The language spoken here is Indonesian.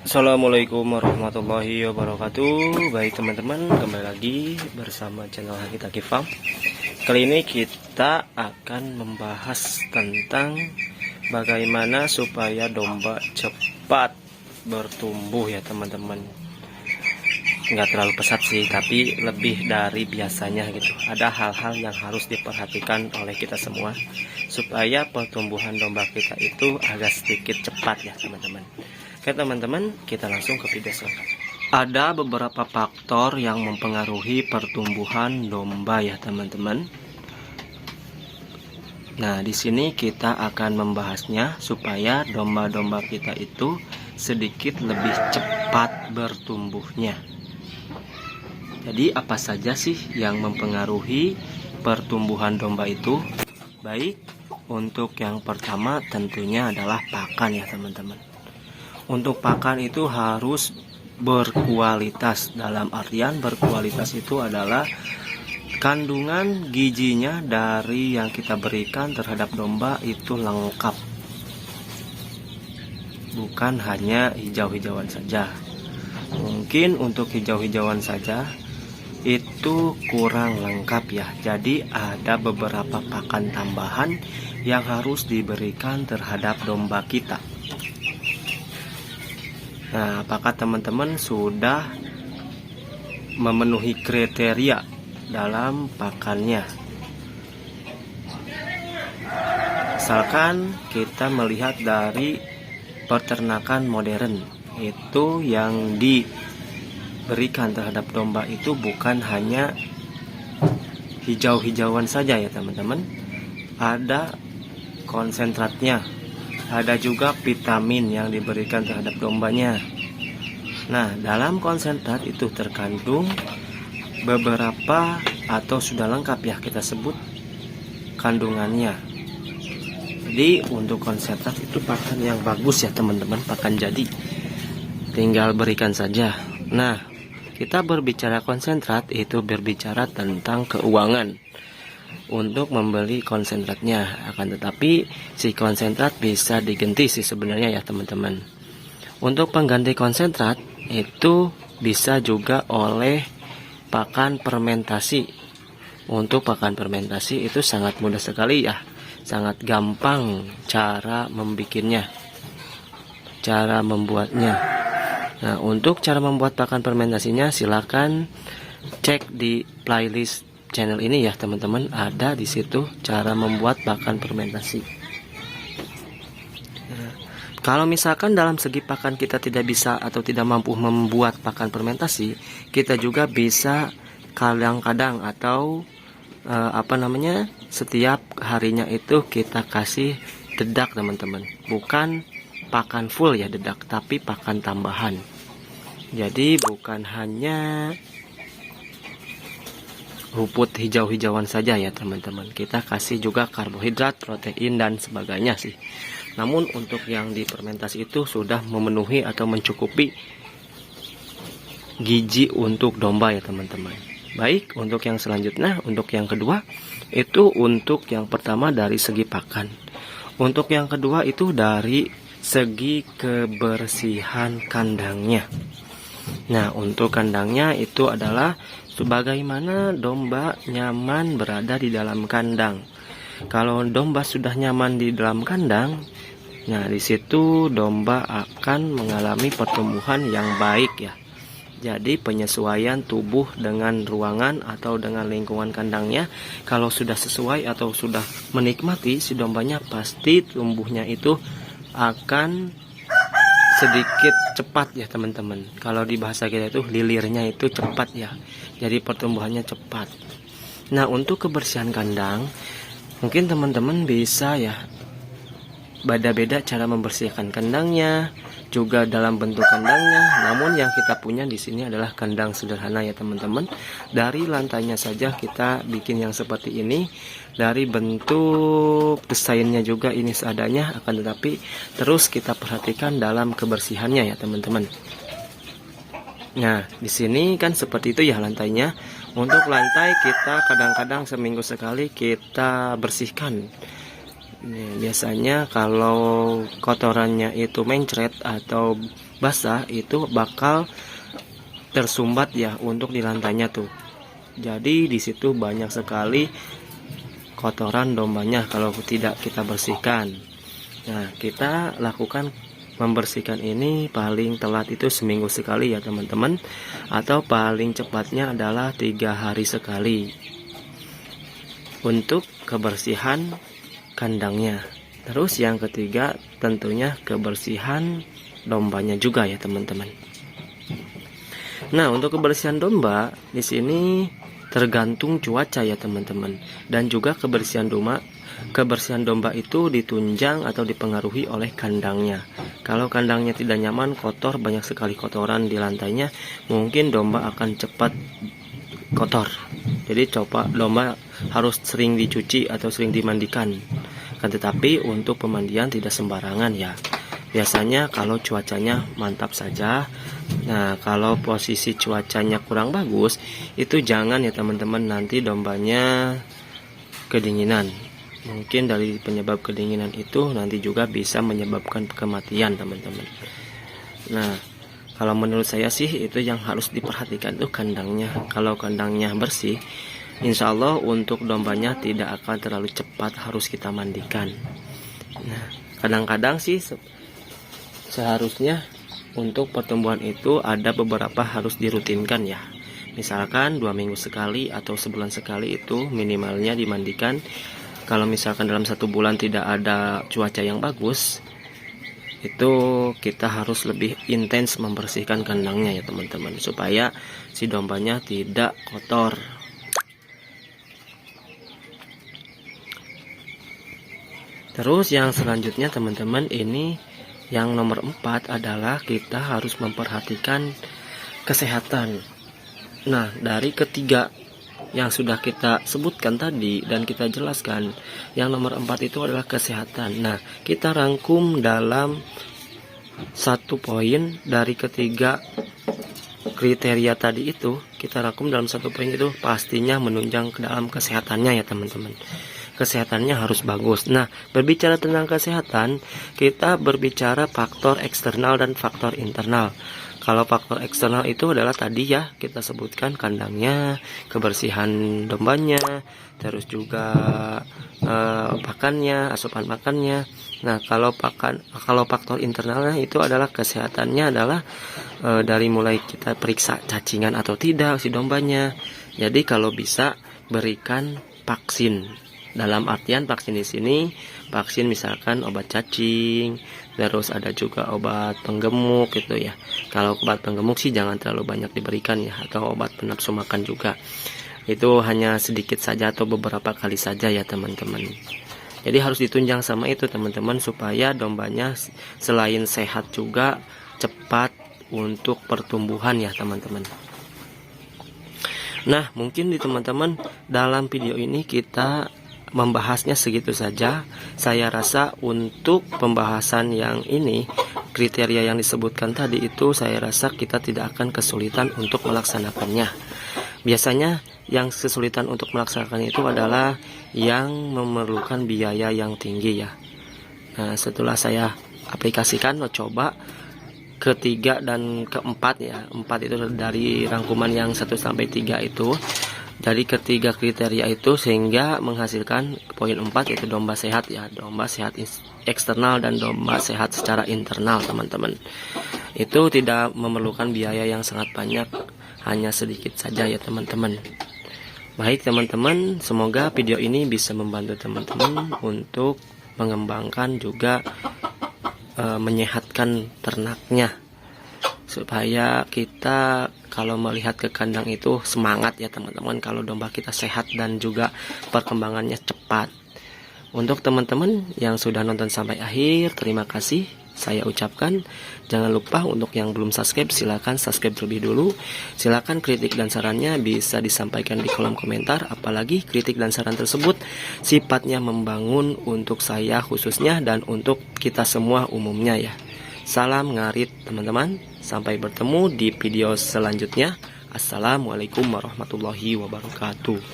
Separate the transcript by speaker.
Speaker 1: Assalamualaikum warahmatullahi wabarakatuh. Baik teman-teman, kembali lagi bersama channel Hakitaki Farm. Kali ini kita akan membahas tentang bagaimana supaya domba cepat bertumbuh ya teman-teman. Nggak terlalu pesat sih, tapi lebih dari biasanya gitu. Ada hal-hal yang harus diperhatikan oleh kita semua supaya pertumbuhan domba kita itu agak sedikit cepat ya teman-teman. Oke teman-teman, kita langsung ke video selanjutnya. Ada beberapa faktor yang mempengaruhi pertumbuhan domba ya teman-teman. Nah, di sini kita akan membahasnya supaya domba-domba kita itu sedikit lebih cepat bertumbuhnya. Jadi apa saja sih yang mempengaruhi pertumbuhan domba itu? Baik, untuk yang pertama tentunya adalah pakan ya teman-teman. Untuk pakan itu harus berkualitas. Dalam artian berkualitas itu adalah kandungan gizinya dari yang kita berikan terhadap domba itu lengkap, bukan hanya hijau-hijauan saja. Mungkin untuk hijau-hijauan saja itu kurang lengkap ya. Jadi ada beberapa pakan tambahan yang harus diberikan terhadap domba kita. Nah, apakah teman-teman sudah memenuhi kriteria dalam pakannya? Misalkan kita melihat dari peternakan modern, itu yang diberikan terhadap domba itu bukan hanya hijau-hijauan saja ya teman-teman. Ada konsentratnya, ada juga vitamin yang diberikan terhadap dombanya. Nah, dalam konsentrat itu terkandung beberapa atau sudah lengkap ya kita sebut kandungannya. Jadi untuk konsentrat itu pakan yang bagus ya teman-teman, pakan jadi. Tinggal berikan saja. Nah, kita berbicara konsentrat itu berbicara tentang keuangan untuk membeli konsentratnya. Akan tetapi si konsentrat bisa diganti sih sebenarnya ya teman-teman. Untuk pengganti konsentrat itu bisa juga oleh pakan fermentasi. Untuk pakan fermentasi itu sangat mudah sekali ya, sangat gampang cara membuatnya, cara membuatnya. Nah, untuk cara membuat pakan fermentasinya silakan cek di playlist channel ini ya teman-teman, ada di situ cara membuat pakan fermentasi. Nah, kalau misalkan dalam segi pakan kita tidak bisa atau tidak mampu membuat pakan fermentasi, kita juga bisa kadang-kadang atau setiap harinya itu kita kasih dedak teman-teman, bukan pakan full ya dedak, tapi pakan tambahan. Jadi bukan hanya rumput hijau-hijauan saja ya teman-teman, kita kasih juga karbohidrat, protein dan sebagainya sih. Namun untuk yang difermentasi itu sudah memenuhi atau mencukupi gizi untuk domba ya teman-teman. Baik, untuk yang selanjutnya, untuk yang kedua itu untuk yang pertama dari segi pakan. Untuk yang kedua itu dari segi kebersihan kandangnya. Nah, untuk kandangnya itu adalah sebagaimana domba nyaman berada di dalam kandang. Kalau domba sudah nyaman di dalam kandang, nah di situ domba akan mengalami pertumbuhan yang baik ya. Jadi penyesuaian tubuh dengan ruangan atau dengan lingkungan kandangnya, kalau sudah sesuai atau sudah menikmati, si dombanya pasti tumbuhnya itu akan sedikit cepat ya teman-teman. Kalau di bahasa kita itu lilirnya itu cepat ya, jadi pertumbuhannya cepat. Nah, untuk kebersihan kandang mungkin teman-teman bisa ya beda-beda cara membersihkan kandangnya, juga dalam bentuk kandangnya. Namun yang kita punya di sini adalah kandang sederhana ya teman-teman. Dari lantainya saja kita bikin yang seperti ini. Dari bentuk desainnya juga ini seadanya, akan tetapi terus kita perhatikan dalam kebersihannya ya teman-teman. Nah, di sini kan seperti itu ya lantainya. Untuk lantai kita kadang-kadang seminggu sekali kita bersihkan. Nih, biasanya kalau kotorannya itu mencret atau basah itu bakal tersumbat ya untuk di lantainya tuh. Jadi di situ banyak sekali kotoran dombanya kalau tidak kita bersihkan. Nah, kita lakukan membersihkan ini paling telat itu seminggu sekali ya teman-teman, atau paling cepatnya adalah 3 hari sekali untuk kebersihan kandangnya. Terus yang ketiga tentunya kebersihan dombanya juga ya teman-teman. Nah, untuk kebersihan domba di sini tergantung cuaca ya teman-teman, dan juga kebersihan domba itu ditunjang atau dipengaruhi oleh kandangnya. Kalau kandangnya tidak nyaman, kotor, banyak sekali kotoran di lantainya, mungkin domba akan cepat kotor. Jadi coba domba harus sering dicuci atau sering dimandikan. Tetapi untuk pemandian tidak sembarangan ya. Biasanya kalau cuacanya mantap saja. Nah, kalau posisi cuacanya kurang bagus, itu jangan ya teman-teman, nanti dombanya kedinginan. Mungkin dari penyebab kedinginan itu nanti juga bisa menyebabkan kematian teman-teman. Nah, kalau menurut saya sih itu yang harus diperhatikan itu kandangnya. Kalau kandangnya bersih, insya Allah untuk dombanya tidak akan terlalu cepat harus kita mandikan. Nah, kadang-kadang sih seharusnya untuk pertumbuhan itu ada beberapa harus dirutinkan ya. Misalkan 2 minggu sekali atau sebulan sekali itu minimalnya dimandikan. Kalau misalkan dalam 1 bulan tidak ada cuaca yang bagus, itu kita harus lebih intens membersihkan kandangnya ya teman-teman, supaya si dombanya tidak kotor. Terus yang selanjutnya teman-teman, ini yang nomor 4 adalah kita harus memperhatikan kesehatan. Nah, dari ketiga yang sudah kita sebutkan tadi dan kita jelaskan, yang nomor 4 itu adalah kesehatan. Nah, kita rangkum dalam 1 poin dari ketiga kriteria tadi itu, kita rangkum dalam 1 poin itu pastinya menunjang ke dalam kesehatannya ya teman-teman. Kesehatannya harus bagus. Nah, berbicara tentang kesehatan, kita berbicara faktor eksternal dan faktor internal. Kalau faktor eksternal itu adalah tadi ya kita sebutkan kandangnya, kebersihan dombanya, terus juga pakannya, asupan makannya. Nah, kalau faktor internalnya itu adalah kesehatannya adalah dari mulai kita periksa cacingan atau tidak si dombanya. Jadi kalau bisa berikan vaksin. Dalam artian vaksin di sini, vaksin misalkan obat cacing, terus ada juga obat penggemuk gitu ya. Kalau obat penggemuk sih jangan terlalu banyak diberikan ya, atau obat penafsu makan juga. Itu hanya sedikit saja atau beberapa kali saja ya teman-teman. Jadi harus ditunjang sama itu teman-teman, supaya dombanya selain sehat juga cepat untuk pertumbuhan ya teman-teman. Nah, mungkin di teman-teman dalam video ini kita membahasnya segitu saja. Saya rasa untuk pembahasan yang ini, kriteria yang disebutkan tadi itu, saya rasa kita tidak akan kesulitan untuk melaksanakannya. Biasanya yang kesulitan untuk melaksanakan itu adalah yang memerlukan biaya yang tinggi ya. Nah, setelah saya aplikasikan, coba ketiga dan keempat ya, 4 itu dari rangkuman yang 1 sampai 3 itu, dari ketiga kriteria itu sehingga menghasilkan poin 4, yaitu domba sehat ya, domba sehat eksternal dan domba sehat secara internal teman-teman. Itu tidak memerlukan biaya yang sangat banyak, hanya sedikit saja ya teman-teman. Baik teman-teman, semoga video ini bisa membantu teman-teman untuk mengembangkan juga menyehatkan ternaknya, supaya kita kalau melihat ke kandang itu semangat ya teman-teman, kalau domba kita sehat dan juga perkembangannya cepat. Untuk teman-teman yang sudah nonton sampai akhir, terima kasih saya ucapkan. Jangan lupa untuk yang belum subscribe, silakan subscribe terlebih dulu. Silakan kritik dan sarannya bisa disampaikan di kolom komentar, apalagi kritik dan saran tersebut sifatnya membangun untuk saya khususnya dan untuk kita semua umumnya ya. Salam ngarit teman-teman, sampai bertemu di video selanjutnya. Assalamualaikum warahmatullahi wabarakatuh.